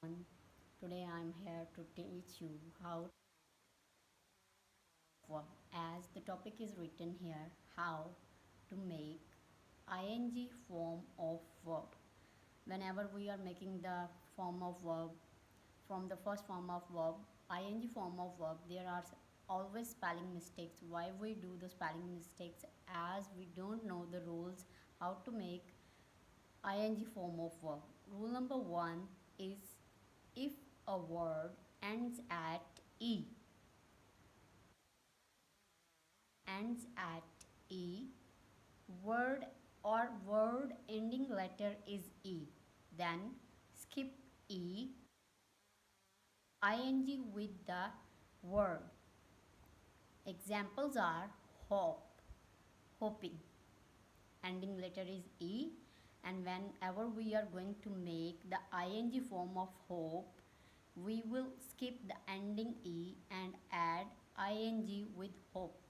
everyone. Today I'm here to teach you how to verb. As the topic is written here, how to make ing form of verb. Whenever we are making the form of verb from the first form of verb, ing form of verb, there are always spelling mistakes. Why we do the spelling mistakes? As we don't know the rules how to make ing form of verb. Rule number 1 is if a word ends at e, ends at e, word or word ending letter is e, then skip e, ing with the word. Examples are hope, hoping, ending letter is e, and whenever we are going to make the ing form of hope, we will skip the ending e and add ing with hope.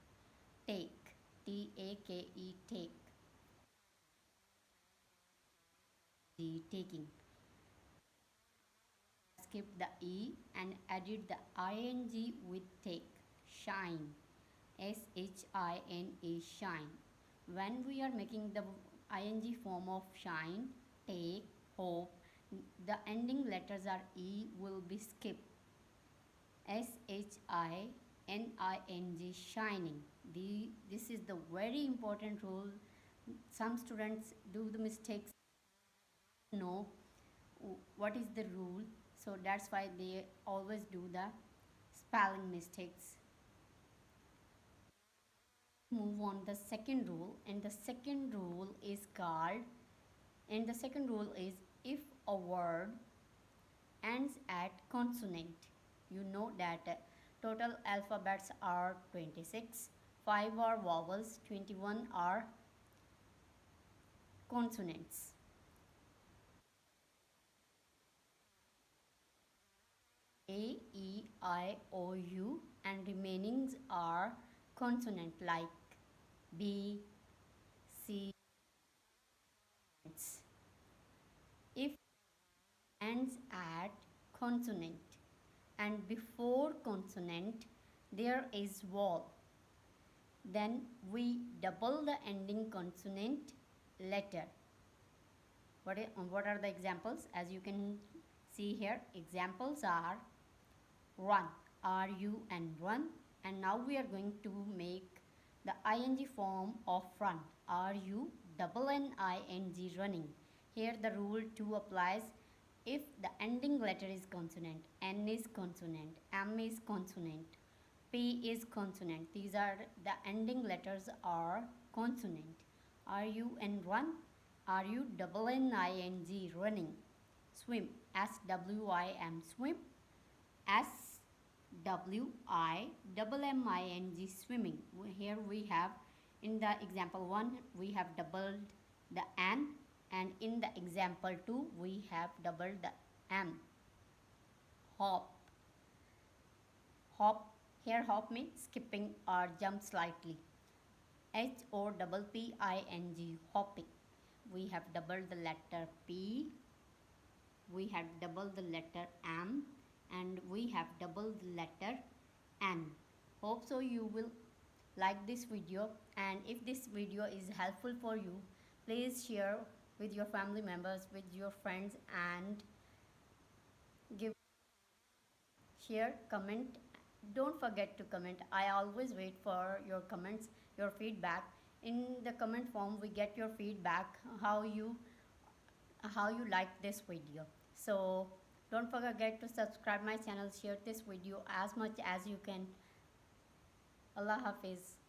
Take, take, take, the taking. Skip the e and added the ing with take. Shine, shine, shine. When we are making the ing form of shine, take, hope, the ending letters are e will be skipped. shining, shining. This is the very important rule. Some students do the mistakes, know what is the rule, so that's why they always do the spelling mistakes. Move on the second rule, and the second rule is called, and the second rule is if a word ends at consonant. You know that total alphabets are 26, 5 are vowels, 21 are consonants. A, E, I, O, U, and remainings are consonant like B, C. If ends at consonant and before consonant there is vowel, then we double the ending consonant letter. What are the examples? As you can see here, examples are run, R-U-N, run, and now we are going to make the ing form of run, R-U-N-N-I-N-G, running. Here the rule 2 applies. If the ending letter is consonant, N is consonant, M is consonant, P is consonant, these are the ending letters are consonant. R-U-N, run, R-U-N-N-I-N-G, running. Swim, S-W-I-M, swim, SWIMMING, swimming. Here we have, in the example 1 we have doubled the N, and in the example 2 we have doubled the M. Hop, hop, here hop means skipping or jump slightly. HOPPING, hopping. We have doubled the letter P, we have doubled the letter M, and we have doubled the letter N. Hope so you will like this video, and if this video is helpful for you, please share with your family members, with your friends, and give, share, comment. Don't forget to comment. I always wait for your comments, your feedback. In the comment form we get your feedback, how you like this video. So don't forget to subscribe my channel, share this video as much as you can. Allah Hafiz.